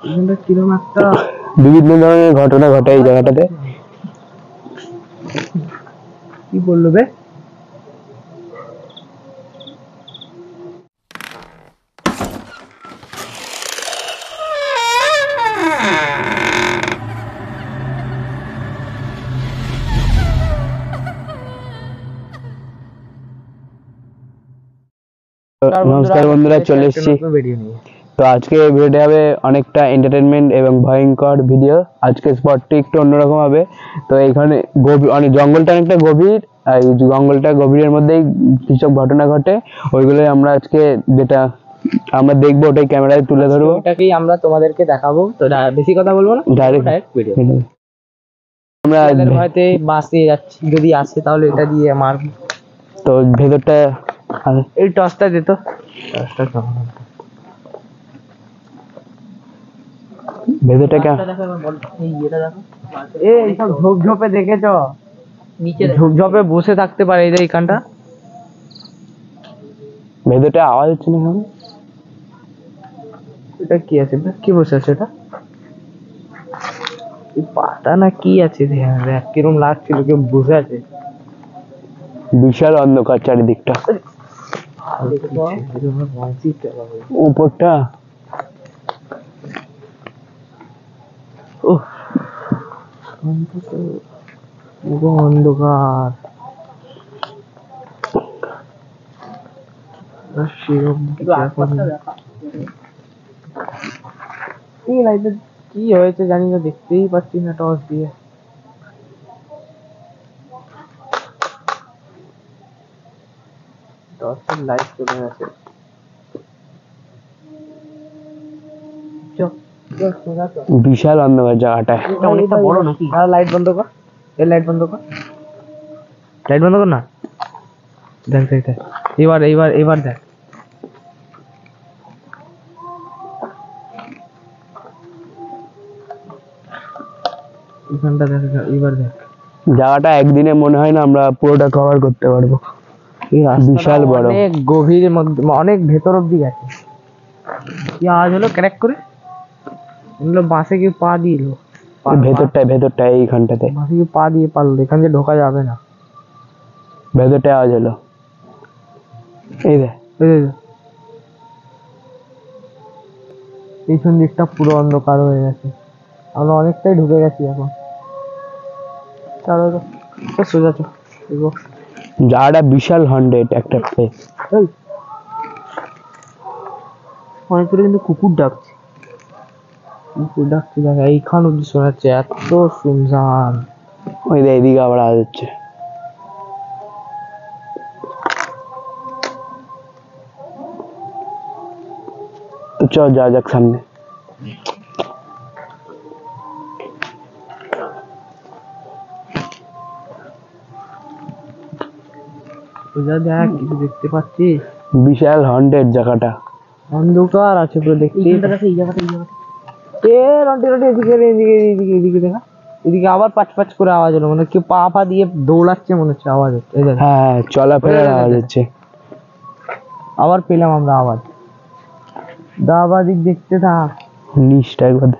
এখানটা কিরকম একটা বিভিন্ন ধরনের ঘটনা ঘটে এই জায়গাটাতে। কি বললো বে? নমস্কার বন্ধুরা, চলে এসেছি। তো আজকে ভিডিওটা হবে অনেকটা এন্টারটেনমেন্ট এবং ভয়ঙ্কর ভিডিও। আজকে স্পটটি একটু অন্যরকম হবে। তো এখানে অনেক জঙ্গলটা অনেকটা গভীর, আর এই জঙ্গলটা গভীরের মধ্যেই কিছু ঘটনা ঘটে। ওইগুলোই আমরা আজকে যেটা আমরা দেখবো ওটাই ক্যামেরায় তুলে ধরবো, ওটাকেই আমরা তোমাদেরকে দেখাবো। তো বেশি কথা বলবো না, ডাইরেক্ট ভিডিও। আমরা ভয়তে বাস দিয়ে যাচ্ছি, যদি আসে তাহলে এটা দিয়ে মারবো। তো ভেতরটা এই টর্চটা দিত, ভেতরটা এইসব ঝোপঝোপে দেখেছ, নিচে ঝোপঝোপে বসে থাকতে পারে এইখানটা। ভেতরটা আওয়াজ হচ্ছে না কেন? এটা কি আছে? কি বসে আছে? এটা পাতা না কি আছে? কিরম লাগছিল, কেউ বসে আছে। বিশাল অন্ধকার চারিদিকটা, উপরটা অন্ধকার। কি হয়েছে জানি না, দেখতেই পাচ্ছি না টর্চ দিয়ে। টর্চের লাইট চলে গেছে। বিশাল অন্ধকার জায়গাটা। অনেকটা বড় নাকি? লাইট বন্ধ কর, এই লাইট বন্ধ কর, লাইট বন্ধ কর না। দেখ দেখ দেখ, এবার এবার এবার দেখ। এখানটা দেখ, এবার দেখ। জায়গাটা একদিনে মনে হয় না আমরা পুরোটা কভার করতে পারবো, বিশাল বড়। অনেক গভীর মধ্যে, অনেক ভেতর অব্দি গেছে। কি আওয়াজ হলো ক্র্যাক করে? বাসে কি পা দিল? ভেতরটায় এইখানটাতে বাসে কি পা দিয়ে পারলো? এখান দিয়ে ঢোকা যাবে না। ভেতরটায় আওয়াজ হলো। এই দেখ, পিছন দিকটা পুরো অন্ধকার হয়ে গেছে। আমরা অনেকটাই ঢুকে গেছি এখন। চলো সোজা চল। জায়গাটা বিশাল হন্ডেড একটা প্লেস। অনেক করে কিন্তু কুকুর ডাকছে, কুকুর ডাকছে। দেখা এইখান অব্দি শোনা যাচ্ছে, এত শুনশান। ওই দেখ, এদিকে আবার আওয়াজ হচ্ছে। তো চল যা যাক সামনে। সোজা দেখ, কিছু দেখতে পাচ্ছিস? বিশাল হন্ডেড জায়গাটা, অন্ধকার আছে পুরো। দেখতে এদিকে দেখা, এদিকে আবার পাঁচ পাঁচ করে আওয়াজ হলো, মানে কেউ পা পা দিয়ে দৌড়াচ্ছে মনে হচ্ছে, আওয়াজ হচ্ছে। হ্যাঁ, চলাফেরার আওয়াজ হচ্ছে। আবার পেলাম আমরা আওয়াজ। দাবাদিক দেখতে থাক, নিচটা একবার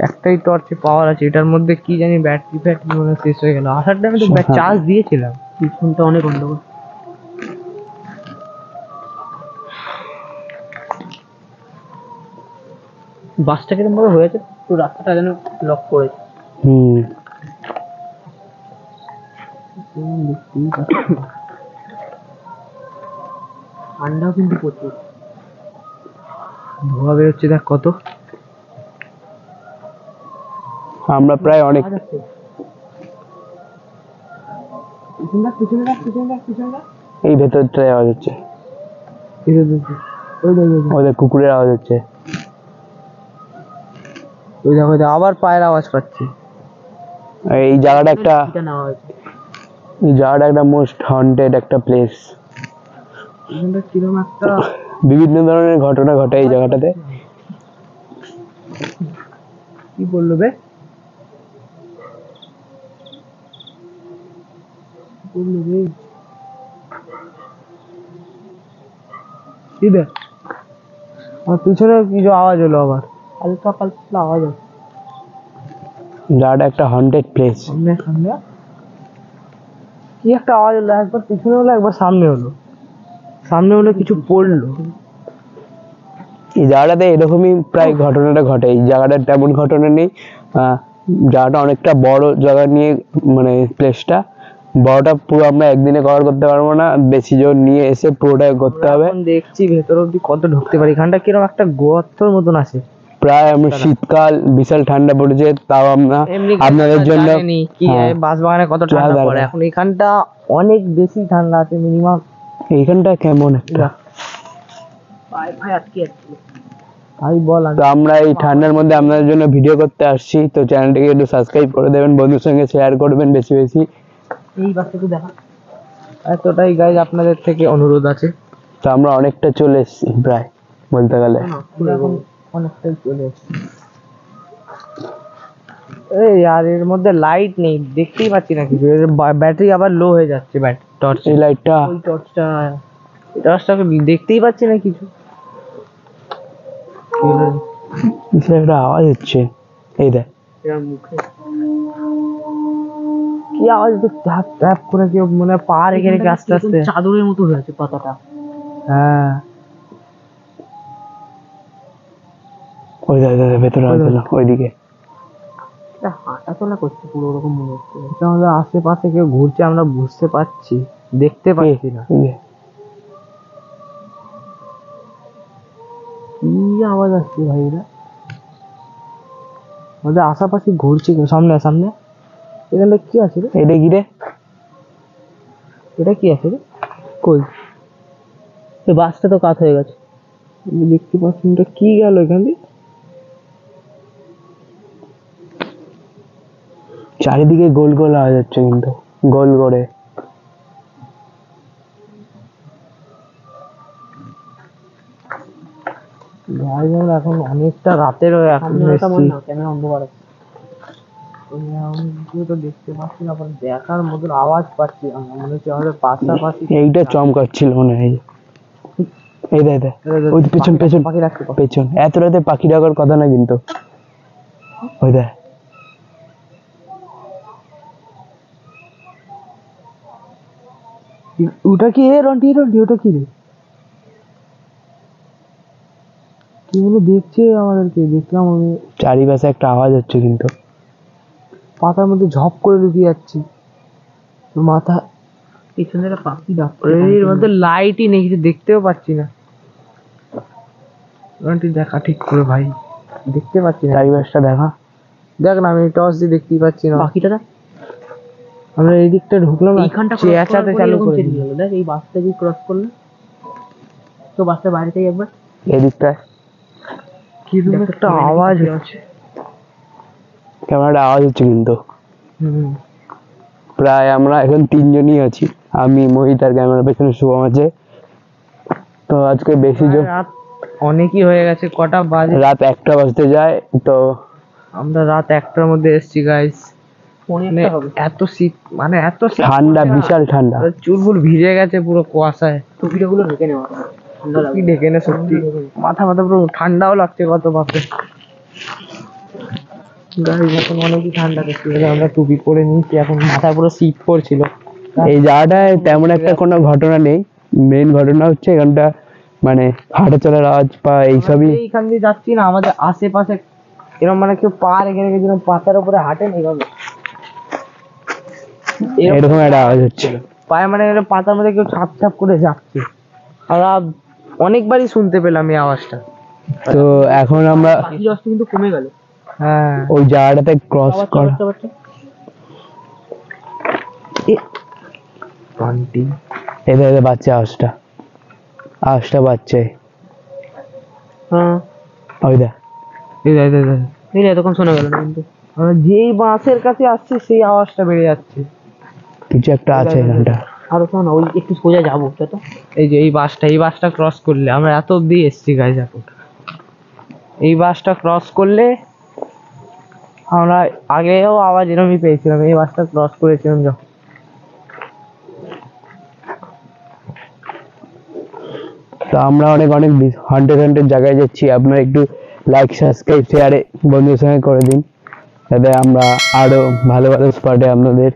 একটাই টর্চে পাওয়ার আছে, এটার মধ্যে কি জানি ব্যাটারি ফ্যাটারি মনে শেষ হয়ে গেল। আসার টাইমে তো চার্জ দিয়েছিলাম। ফোনটা অনেক অন্ধকার। বাসটা কিরকম ভাবে হয়েছে, তো রাস্তাটা যেন লক করেছে। ঠান্ডাও কিন্তু প্রচুর, ধোয়া বেরোচ্ছে দেখ কত। আমরা প্রায় অনেক এই ভেতরটায় আওয়াজ হচ্ছে। ওই দেখ, কুকুরের আওয়াজ হচ্ছে। ওই দেখো, আবার পায়ের আওয়াজ পাচ্ছি। এই জায়গাটা একটা মোস্ট হন্টেড একটা প্লেস। কিরকম একটা বিভিন্ন ধরনের ঘটনা ঘটে এই জায়গাটাতে। কি বললো বে? আমার পিছনে কিছু আওয়াজ হলো আবার। হালকা পাতলা আওয়াজ হচ্ছে। জায়গাটা একটা হন্টেড প্লেস। সামনে সামনে কি একটা আওয়াজ হলো, একবার পিছনে হলো একবার সামনে হলো, সামনে হলো কিছু পড়লো। এই জায়গাটাতে এরকমই প্রায় ঘটনাটা ঘটে। এই জায়গাটা তেমন ঘটনা নেই, জায়গাটা অনেকটা বড় জায়গা নিয়ে, মানে প্লেসটা বড়টা পুরো আমরা একদিনে কভার করতে পারবো না, বেশি জন নিয়ে এসে পুরোটা করতে হবে। এখন দেখছি ভেতর অব্দি কত ঢুকতে পারি। এখানটা কিরকম একটা গর্তর মতন আছে। প্রায় আমরা শীতকাল, বিশাল ঠান্ডা পড়েছে, তাও আমরা আপনাদের জন্য কি বাঁশবাগানে কত ঠান্ডা পড়ে, এখন এখানটা অনেক বেশি ঠান্ডা আছে। মিনিমাম এইখানটা কেমন একটা ভাই বল। তো আমরা এই ঠান্ডার মধ্যে আপনাদের জন্য ভিডিও করতে আসছি, তো চ্যানেলটিকে একটু সাবস্ক্রাইব করে দেবেন, বন্ধুর সঙ্গে শেয়ার করবেন বেশি বেশি। এই বাচ্চাকে দেখা, এতটাই গাইজ আপনাদের থেকে অনুরোধ আছে। তো আমরা অনেকটা চলে এসেছি প্রায় বলতে গেলে, অনেকটাই চলে এসেছি। এই আর এর মধ্যে লাইট নেই, দেখতেই পাচ্ছি না কিছু। ব্যাটারি আবার লো হয়ে যাচ্ছে। টর্চ, এই লাইটটা, ওই টর্চটা, টর্চটাকে দেখতেই পাচ্ছি না কিছু। একটা আওয়াজ হচ্ছে, এই দেখ মুখে কি আওয়াজ, ট্যাপ ট্যাপ করে কেউ মনে হয় পা রেখে রেখে আস্তে আস্তে চাদরের মতো হয়ে আছে পাতাটা। হ্যাঁ ওই দেখ ভেতরে আছে না, ওইদিকে হাঁটা চলা করছে পুরো, ওরকম মনে হচ্ছে। আমাদের আশেপাশে কেউ ঘুরছে, আমরা বুঝতে পারছি, দেখতে পাচ্ছি না। কি আওয়াজ আসছে ভাই? এরা আমাদের আশেপাশে ঘুরছে কেউ। সামনে সামনে এখানটা কি আছে রে? এটা কি রে? এটা কি আছে রে? কই এই বাসটা তো কাত হয়ে গেছে, আমি দেখতে পাচ্ছি। এটা কি গেল এখান দিয়ে? চারিদিকে গোল গোল আওয়াজ হচ্ছে, কিন্তু গোল করে। এখন অনেকটা রাতের এখন ক্যামেরা অন্ধকার আছে, তো দেখতে পাচ্ছি না, দেখার মতন আওয়াজ পাচ্ছি। মনে হচ্ছে আমাদের পাশাপাশি এইটা চমকাচ্ছিল মনে হয়। এই দেখ ওই পেছন পেছন পাখি রাখছে, পেছন। এত রাতে পাখি ডাকার কথা না কিন্তু। ওই দেখ, ওটা কি রে রন্টি? রন্টি ওটা কি রে? কি বলে দেখছে আমাদেরকে? দেখলাম আমি চারিপাশে একটা আওয়াজ হচ্ছে, কিন্তু পাতার মধ্যে ঝপ করে লুকিয়ে যাচ্ছি। মাথা পিছনে একটা পাখি ডাকছে, এর মধ্যে লাইটই নেই, কিছু দেখতেও পাচ্ছি না। রন্টি দেখা ঠিক করে ভাই, দেখতে পাচ্ছি না। চারিপাশটা দেখা, দেখ না, আমি টর্চ দিয়ে দেখতেই পাচ্ছি না। পাখিটা দেখ। আমরা এই দিকটা ঢুকলাম, এইখানটা চেঁচাতে চালু করে দিল। দেখ এই বাসটা কি ক্রস করলে তো বাসটা বাইরে থেকে একবার এদিকটায় কি একটা আওয়াজ হচ্ছে, কেমন একটা আওয়াজ হচ্ছে কিন্তু। প্রায় আমরা এখন তিনজনই আছি, আমি, মোহিত আর ক্যামেরার পেছনে শুভম আছে। তো আজকে বেশি রাত অনেকই হয়ে গেছে। কটা বাজে? রাত 1টা বাজতে যায়। তো আমরা রাত 1টার মধ্যে এসেছি গাইস। এত শীত, মানে এত ঠান্ডা, বিশাল ঠান্ডা। চুলফুল ভিজে গেছে পুরো কুয়াশায়। টুপিটা গুলো ঢেকে নেওয়া, টুপি ঢেকে নে। সত্যি মাথা মাথা পুরো ঠান্ডাও লাগছে কত বাপরে। গাইস এখন অনেকই ঠান্ডা দেখছি, আমরা টুপি পরে নিয়েছি, এখন মাথায় পুরো শীত পড়ছিল। এই জায়গাটায় তেমন একটা কোনো ঘটনা নেই, মেইন ঘটনা হচ্ছে এখানটা মানে হাঁটা চলার আওয়াজ বা এইসবই। এইখান দিয়ে যাচ্ছি না, আমাদের আশেপাশে এরকম মানে কেউ পা রেখে রেখে যেরকম পাতার উপরে হাঁটেন এইভাবে, এরকম একটা আওয়াজ হচ্ছে। পায়ে মানে পাতার মধ্যে কেউ ছাপ ছাপ করে যাচ্ছে। আমরা অনেকবারই শুনতে পেলাম এই আওয়াজটা। তো এখন আমরা কিন্তু কমে গেল। হ্যাঁ ওই জায়গাটাতে ক্রস করা, এদের বাচ্চা আওয়াজটা বাচ্চা। হ্যাঁ ওই দেখ, এই এতক্ষণ শোনা গেল না, কিন্তু যেই বাসের কাছে আসছে সেই আওয়াজটা বেড়ে যাচ্ছে। কিছু একটা আছে এখানটা। আরো শোনো, ওই একটু সোজা যাবো তো। এই যে এই বাসটা ক্রস করলে, আমরা এত অব্দি এসছি গাইজ। এখন এই বাসটা ক্রস করলে আমরা আগেও আওয়াজ এরকমই পেয়েছিলাম, এই বাসটা ক্রস করেছিলাম যখন। তো আমরা অনেক হন্টেড জায়গায় যাচ্ছি, আপনারা একটু লাইক সাবস্ক্রাইব শেয়ারে বন্ধুদের সঙ্গে করে দিন, যাতে আমরা আরো ভালো ভালো স্পটে আপনাদের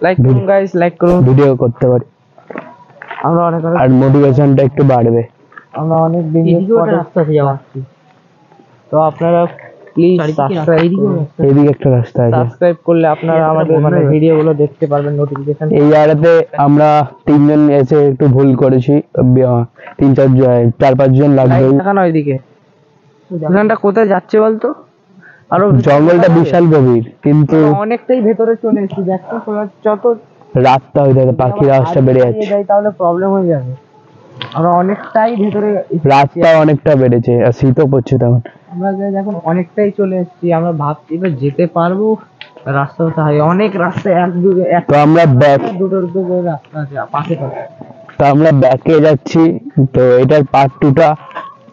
লাইক করুন গাইস, লাইক করুন, ভিডিও করতে পারি, আমরা অনেক আর মোটিভেশনটা একটু বাড়বে। আমরা অনেক দিন রাস্তাতে যাচ্ছি, তো আপনারা প্লিজ এইদিকে একটা রাস্তা আছে, সাবস্ক্রাইব করলে আপনারা আমাদের মানে ভিডিওগুলো দেখতে পারবেন নোটিফিকেশন। এই জায়গাতে আমরা তিনজন এসে একটু ভুল করেছি, তিন চার পাঁচজন লাগবে। দেখানো ওইদিকে, এখানটা কোথায় যাচ্ছে বলতো? আরো জঙ্গলটা বিশাল গভীর, কিন্তু অনেকটাই ভেতরে চলে এসেছি। দেখতে যত রাতটা হয়ে যাবে, পাখির আওয়াজটা বেড়ে যাচ্ছে, তাহলে প্রবলেম হয়ে যাবে। আমরা অনেকটাই ভেতরে, রাতটা অনেকটা বেড়েছে আর শীতও পড়ছে তখন। আমরা এখন অনেকটাই চলে এসেছি, আমরা ভাবছি এবার যেতে পারবো। রাস্তা কোথায়? অনেক রাস্তা, তো আমরা ব্যাক দুটো করে রাস্তা আছে পাশে পাশে। তো আমরা ব্যাকে যাচ্ছি, তো এটার পার্ট 2টা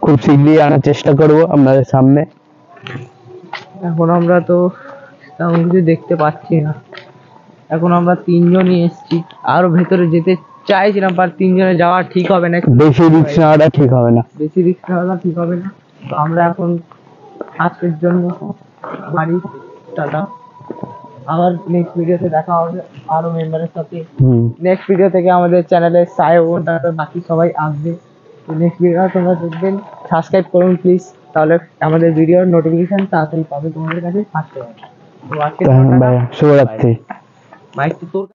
খুব শীঘ্রই আনার চেষ্টা করব আপনাদের সামনে। এখন আমরা তো তেমন কিছু দেখতে পাচ্ছি না, এখন আমরা তিনজনই এসেছি, আরো ভেতরে যেতে চাইছিলাম, বাট তিনজনে যাওয়া ঠিক হবে না, বেশি রিস্ক নেওয়াটা ঠিক হবে না, বেশি রিস্ক নেওয়াটা ঠিক হবে না। তো আমরা এখন আজকের জন্য বাড়ি, টাটা। আবার নেক্সট ভিডিওতে দেখা হবে আরো মেম্বারের সাথে। নেক্সট ভিডিও থেকে আমাদের চ্যানেলে সায়ন, তারপর বাকি সবাই আসবে। তো নেক্সট ভিডিও তোমরা দেখবেন, সাবস্ক্রাইব করুন প্লিজ, তাহলে আমাদের ভিডিওর নোটিফিকেশন তাড়াতাড়ি পাবে তোমাদের কাছে আসতে হবে। তো আজকে শুভরাত্রি। বাইক তো তোর